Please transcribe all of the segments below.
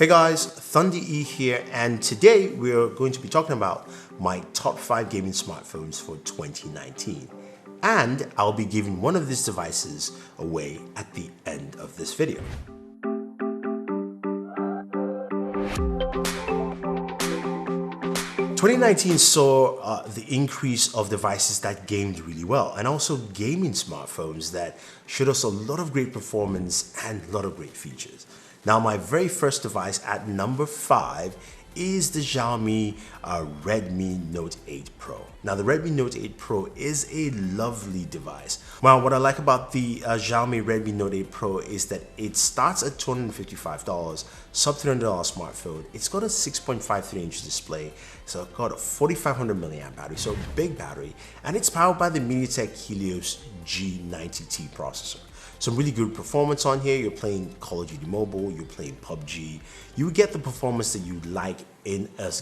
Hey guys, Thunder E here, and today we're going to be talking about my top 5 gaming smartphones for 2019. And I'll be giving one of these devices away at the end of this video. Twenty 2019 saw the increase of devices that gamed really well, and also gaming smartphones that showed us a lot of great performance and a lot of great features. Now, my very first device at number 5 is the Xiaomi Redmi Note 8 Pro. Now, the Redmi Note 8 Pro is a lovely device. Well, what I like about the Xiaomi Redmi Note 8 Pro is that it starts at $255, sub $300 smartphone. It's got a 6.53-inch display, so it's got a 4,500 milliamp battery, so big battery, and it's powered by the MediaTek Helios G90T processor. Some really good performance on here. You're playing Call of Duty Mobile, you're playing PUBG. You get the performance that you like in a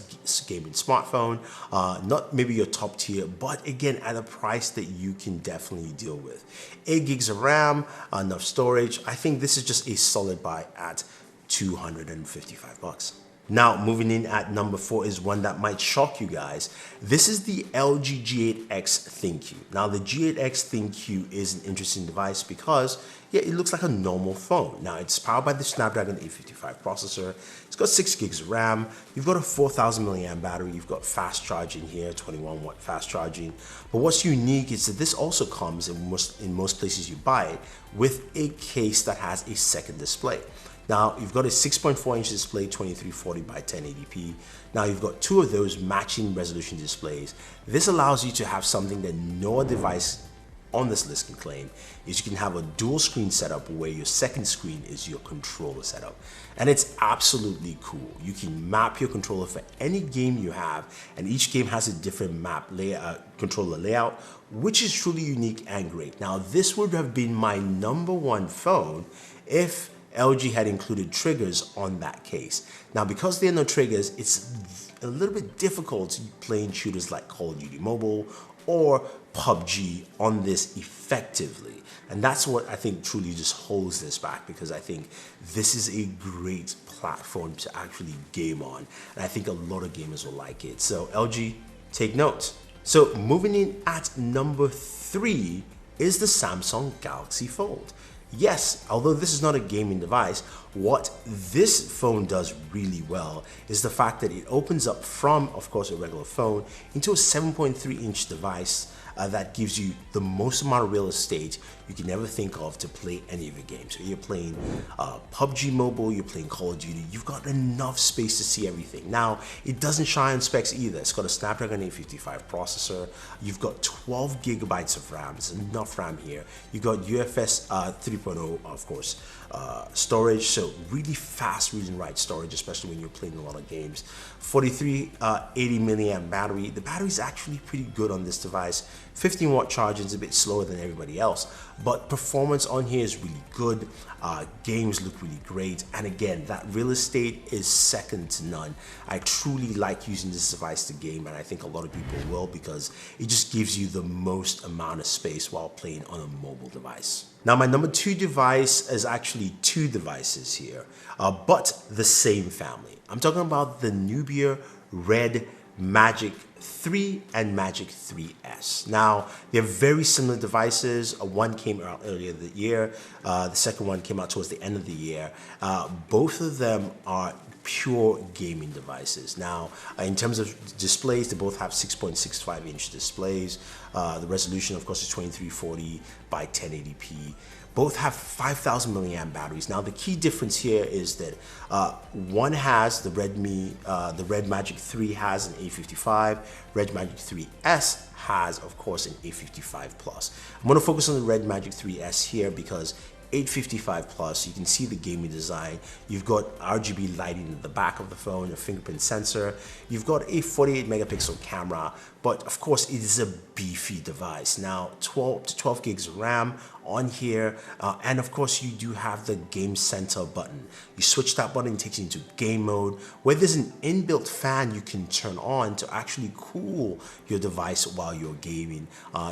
gaming smartphone. Not maybe your top tier, but again, at a price that you can definitely deal with. 8 gigs of RAM, enough storage. I think this is just a solid buy at $255. Now, moving in at number 4 is one that might shock you guys. This is the LG G8X ThinQ. Now, the G8X ThinQ is an interesting device because, yeah, it looks like a normal phone. Now, it's powered by the Snapdragon 855 processor. It's got 6 gigs of RAM. You've got a 4,000 milliamp battery. You've got fast charging here, 21 watt fast charging. But what's unique is that this also comes in most places you buy it with a case that has a second display. Now, you've got a 6.4-inch display, 2340 by 1080p. Now, you've got 2 of those matching resolution displays. This allows you to have something that no device on this list can claim, is you can have a dual screen setup where your second screen is your controller setup. And it's absolutely cool. You can map your controller for any game you have, and each game has a different controller layout, which is truly unique and great. Now, this would have been my number 1 phone if LG had included triggers on that case. Now, because there are no triggers, it's a little bit difficult playing shooters like Call of Duty Mobile or PUBG on this effectively. And that's what I think truly just holds this back, because I think this is a great platform to actually game on. And I think a lot of gamers will like it. So LG, take note. So moving in at number 3 is the Samsung Galaxy Fold. Yes, although this is not a gaming device, what this phone does really well is the fact that it opens up from, of course, a regular phone into a 7.3-inch device that gives you the most amount of real estate you can ever think of to play any of your games. So you're playing PUBG Mobile, you're playing Call of Duty, you've got enough space to see everything. Now, it doesn't shy on specs either. It's got a Snapdragon 855 processor. You've got 12 gigabytes of RAM. There's enough RAM here. You've got UFS 3.0, of course, storage. So really fast read and write storage, especially when you're playing a lot of games. 4380 milliamp battery. The battery is actually pretty good on this device. 15 watt charging is a bit slower than everybody else, but performance on here is really good. Games look really great, and again, that real estate is second to none. I truly like using this device to game, and I think a lot of people will, because it just gives you the most amount of space while playing on a mobile device. Now, my number 2 device is actually 2 devices here, but the same family. I'm talking about the Nubia Red Magic 3 and Magic 3S. Now, they're very similar devices. One came out earlier this year. The second one came out towards the end of the year. Both of them are pure gaming devices. Now, in terms of displays, they both have 6.65-inch displays. The resolution, of course, is 2340 by 1080p. Both have 5,000 milliamp batteries. Now, the key difference here is that one has the Red Magic 3 has an A55. Red Magic 3S has, of course, an A55 Plus. I'm going to focus on the Red Magic 3S here because 855 plus, you can see the gaming design. You've got RGB lighting in the back of the phone, a fingerprint sensor. You've got a 48 megapixel camera, but of course it is a beefy device. Now, 12 gigs of RAM on here, and of course you do have the Game Center button. You switch that button, it takes you into game mode, where there's an inbuilt fan you can turn on to actually cool your device while you're gaming.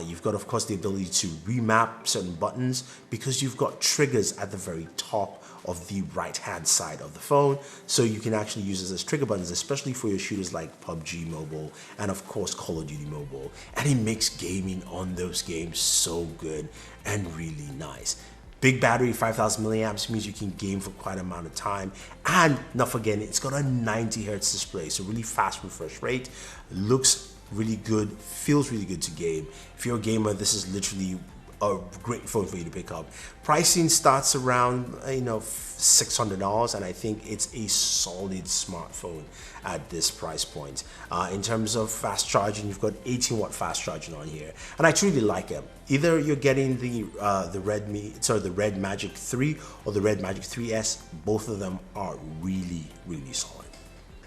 You've got, of course, the ability to remap certain buttons because you've got triggers at the very top of the right hand side of the phone, so you can actually use this as trigger buttons, especially for your shooters like PUBG Mobile and of course Call of Duty Mobile. And it makes gaming on those games so good and really nice. Big battery, 5,000 milliamps, means you can game for quite an amount of time. And not forgetting, it's got a 90 hertz display, so really fast refresh rate, looks really good, feels really good to game. If you're a gamer, this is literally a great phone for you to pick up. Pricing starts around $600, and I think it's a solid smartphone at this price point. In terms of fast charging, you've got 18-watt fast charging on here, and I truly like it. Either you're getting the Red Magic 3 or the Red Magic 3S. Both of them are really solid.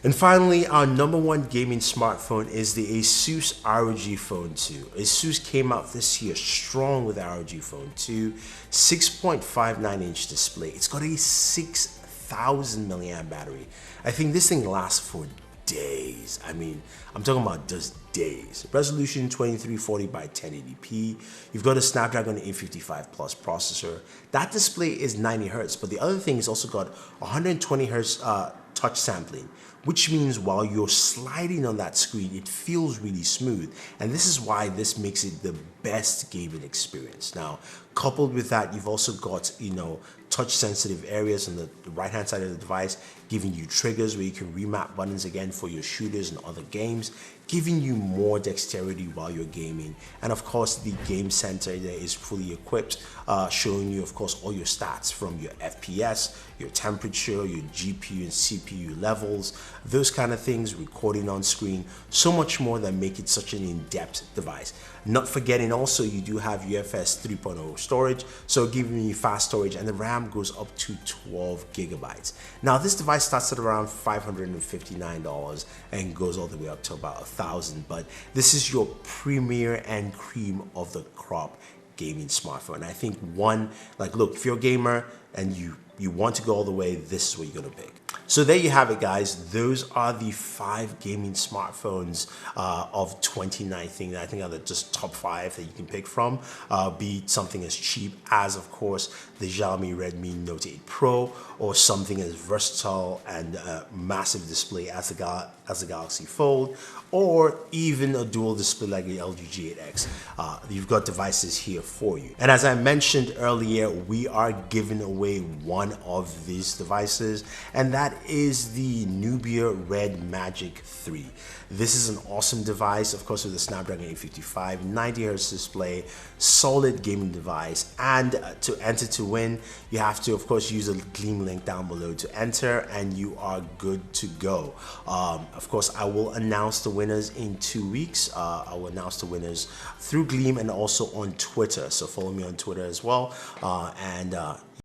And finally, our number one gaming smartphone is the ASUS ROG Phone 2. ASUS came out this year strong with the ROG Phone 2, 6.59-inch display. It's got a 6,000 milliamp battery. I think this thing lasts for days. I mean, I'm talking about just days. Resolution 2340 by 1080p. You've got a Snapdragon 855 Plus processor. That display is 90 hertz, but the other thing is also got 120 hertz touch sampling, which means while you're sliding on that screen, it feels really smooth. And this is why this makes it the best gaming experience. Now, coupled with that, you've also got, touch sensitive areas on the right hand side of the device, giving you triggers where you can remap buttons again for your shooters and other games, giving you more dexterity while you're gaming. And of course, the game center there is fully equipped, showing you, of course, all your stats from your FPS, your temperature, your GPU and CPU levels, those kind of things, recording on screen, so much more that make it such an in-depth device. Not forgetting also, you do have UFS 3.0 storage, so giving you fast storage, and the RAM goes up to 12 gigabytes. Now, this device starts at around $559 and goes all the way up to about $1,000, but this is your premier and cream of the crop gaming smartphone. I think look, if you're a gamer and you want to go all the way, this is what you're gonna pick. So there you have it, guys. Those are the 5 gaming smartphones of 2019 that I think are the just top 5 that you can pick from. Be it something as cheap as, of course, the Xiaomi Redmi Note 8 Pro, or something as versatile and massive display as the Galaxy Fold, or even a dual display like the LG G8X. You've got devices here for you. And as I mentioned earlier, we are giving away one of these devices, and that is the Nubia Red Magic 3. This is an awesome device, of course, with the Snapdragon 855, 90 Hz display, solid gaming device. And to enter to win, you have to, of course, use a Gleam link down below to enter, and you are good to go. Of course, I will announce the winners in 2 weeks. I will announce the winners through Gleam and also on Twitter. So follow me on Twitter as well.